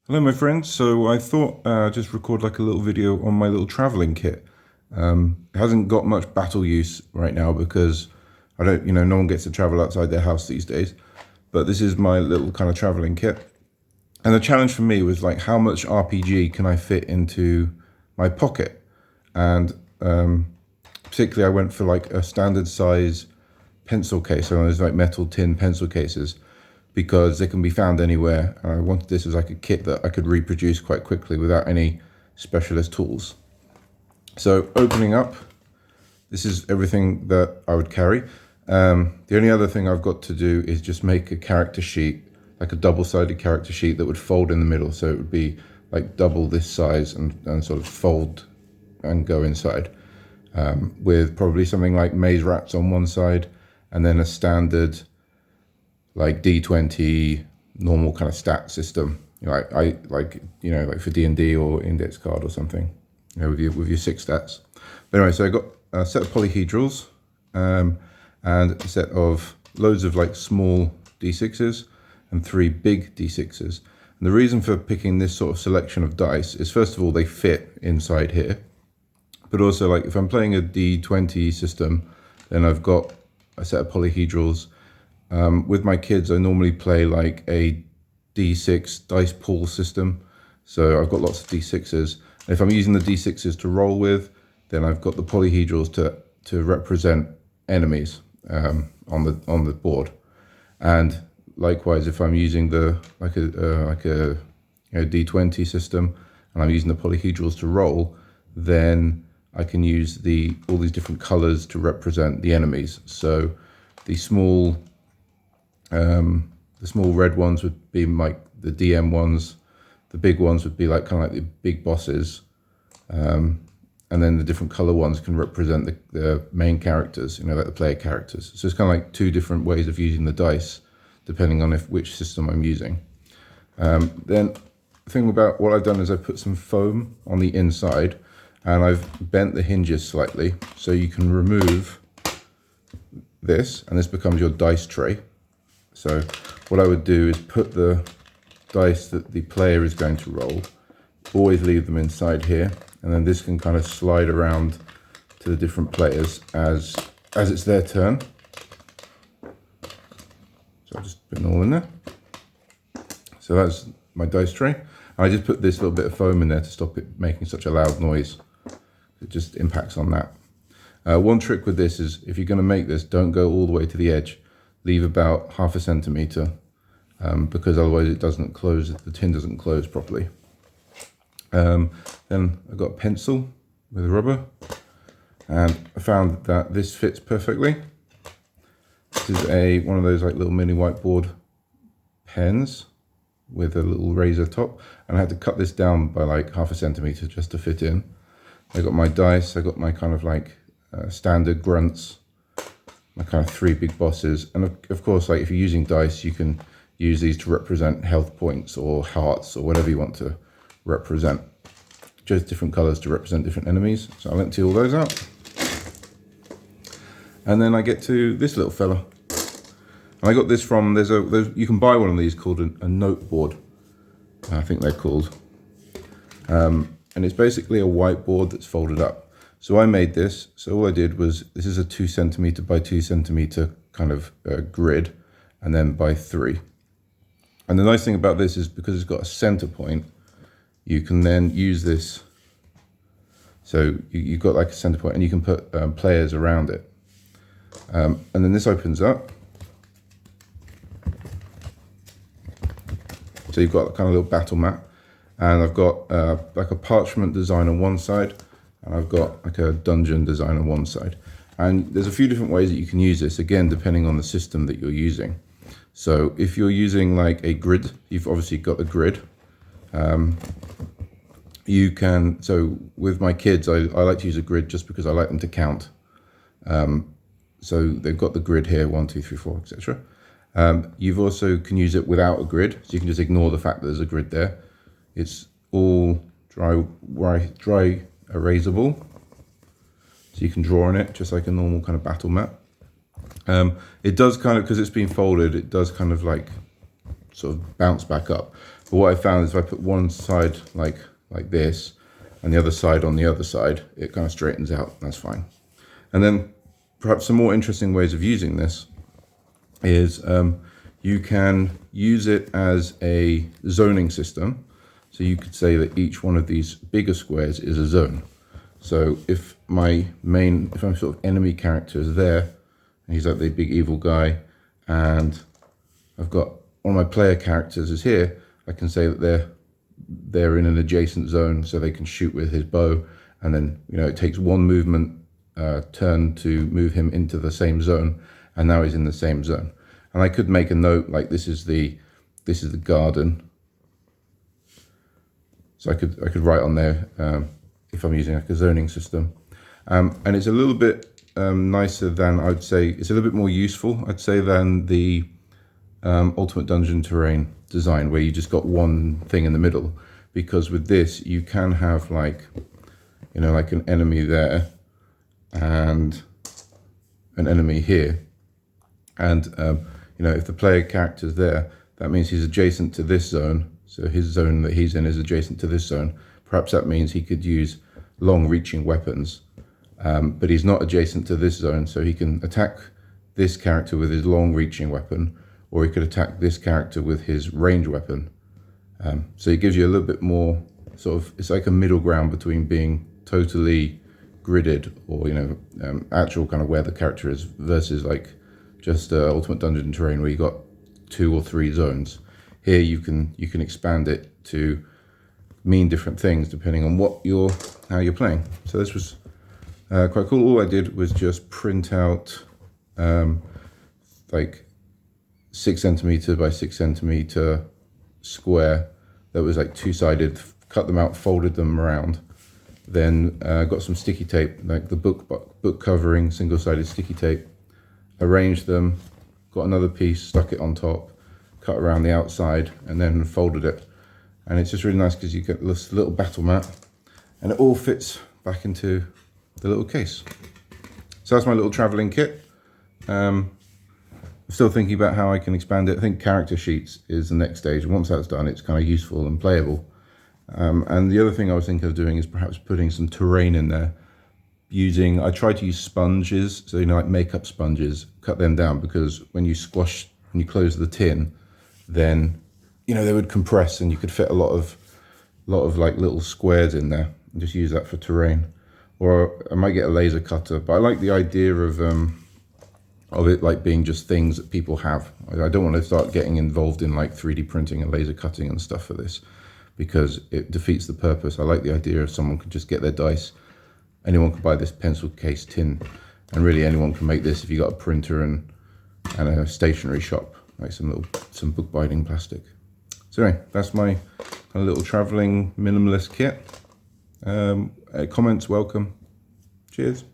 Hello my friends, so I thought just record like a little video on my little traveling kit. It hasn't got much battle use right now because I don't, no one gets to travel outside their house these days. But this is my little kind of traveling kit. And the challenge for me was like how much RPG can I fit into my pocket? And particularly I went for like a standard size pencil case, so those like metal tin pencil cases, because they can be found anywhere. And I wanted this as like a kit that I could reproduce quite quickly without any specialist tools. So opening up, this is everything that I would carry. The only other thing I've got to do is just make a character sheet, like a double-sided character sheet that would fold in the middle. So it would be like double this size and sort of fold and go inside, with probably something like maze rats on one side and then a standard like D20 normal kind of stat system, like like for D&D or index card or something, with your 6 stats. But anyway, so I got a set of polyhedrals, and a set of loads of like small D6s and 3 big D6s. And the reason for picking this sort of selection of dice is, first of all, they fit inside here, but also like if I'm playing a D20 system, then I've got a set of polyhedrals. With my kids, I normally play like a D6 dice pool system. So I've got lots of D6s. And if I'm using the D6s to roll with, then I've got the polyhedrals to represent enemies on the board. And likewise, if I'm using the like a D20 system and I'm using the polyhedrals to roll, then I can use all these different colors to represent the enemies. So the small red ones would be like the DM ones. The big ones would be like kind of like the big bosses. And then the different color ones can represent the main characters, like the player characters. So it's kind of like 2 different ways of using the dice, depending on which system I'm using. Then the thing about what I've done is I've put some foam on the inside and I've bent the hinges slightly so you can remove this and this becomes your dice tray. So what I would do is put the dice that the player is going to roll, always leave them inside here, and then this can kind of slide around to the different players as it's their turn. So I'll just put them all in there. So that's my dice tray. I just put this little bit of foam in there to stop it making such a loud noise. It just impacts on that. One trick with this is if you're going to make this, don't go all the way to the edge. Leave about 1/2 centimeter, because otherwise it doesn't close, the tin doesn't close properly. Then I've got a pencil with rubber, and I found that this fits perfectly. This is one of those like little mini whiteboard pens with a little razor top, and I had to cut this down by like 1/2 centimeter just to fit in. I got my dice, I got my kind of like standard grunts, my kind of 3 big bosses, and of course, like if you're using dice, you can use these to represent health points or hearts or whatever you want to represent. Just different colors to represent different enemies. So I'll empty all those out. And then I get to this little fella. And I got this from, you can buy one of these called a note board, I think they're called. And it's basically a whiteboard that's folded up. So I made this. So all I did was, this is a 2 centimeter by 2 centimeter kind of grid, and then by 3. And the nice thing about this is because it's got a center point, you can then use this. So you've got like a center point and you can put players around it. And then this opens up. So you've got kind of a little battle map. And I've got like a parchment design on one side, and I've got like a dungeon design on one side. And there's a few different ways that you can use this, again, depending on the system that you're using. So if you're using like a grid, you've obviously got a grid. You can, so with my kids, I like to use a grid just because I like them to count. So they've got the grid here, 1, 2, 3, 4, etc. You've also can use it without a grid, so you can just ignore the fact that there's a grid there. It's all dry erasable, so you can draw on it just like a normal kind of battle map. It does kind of, because it's been folded, it does kind of like sort of bounce back up. But what I found is if I put one side like this and the other side on the other side, it kind of straightens out. That's fine. And then perhaps some more interesting ways of using this is you can use it as a zoning system. So you could say that each one of these bigger squares is a zone. So if my if I'm sort of enemy character is there, and he's like the big evil guy, and I've got one of my player characters is here, I can say that they're in an adjacent zone, so they can shoot with his bow, and then it takes one movement turn to move him into the same zone, and now he's in the same zone. And I could make a note like this is the garden. So I could write on there if I'm using like a zoning system, and it's a little bit nicer than I'd say. It's a little bit more useful, I'd say, than the Ultimate Dungeon Terrain design where you just got one thing in the middle. Because with this you can have like an enemy there and an enemy here, and if the player character's there, that means he's adjacent to this zone. So his zone that he's in is adjacent to this zone. Perhaps that means he could use long-reaching weapons, but he's not adjacent to this zone, so he can attack this character with his long-reaching weapon, or he could attack this character with his range weapon. So it gives you a little bit more sort of, it's like a middle ground between being totally gridded or actual kind of where the character is versus like just Ultimate Dungeon Terrain where you got 2 or 3 zones. Here you can expand it to mean different things depending on how you're playing. So this was quite cool. All I did was just print out like 6 centimeter by 6 centimeter square that was like 2-sided, cut them out, folded them around, then got some sticky tape, like the book covering, single-sided sticky tape, arranged them, got another piece, stuck it on top, cut around the outside, and then folded it. And it's just really nice because you get this little battle mat and it all fits back into the little case. So that's my little traveling kit. I'm still thinking about how I can expand it. I think character sheets is the next stage. And once that's done, it's kind of useful and playable. And the other thing I was thinking of doing is perhaps putting some terrain in there. I try to use sponges, so like makeup sponges, cut them down, because when you close the tin, then they would compress and you could fit a lot of like little squares in there and just use that for terrain. Or I might get a laser cutter, but I like the idea of it like being just things that people have. I don't want to start getting involved in like 3D printing and laser cutting and stuff for this, because it defeats the purpose. I like the idea of someone could just get their dice. Anyone could buy this pencil case tin, and really anyone can make this if you got a printer and a stationery shop, like some book binding plastic. So anyway, that's my kind of little traveling minimalist kit. Comments welcome. Cheers.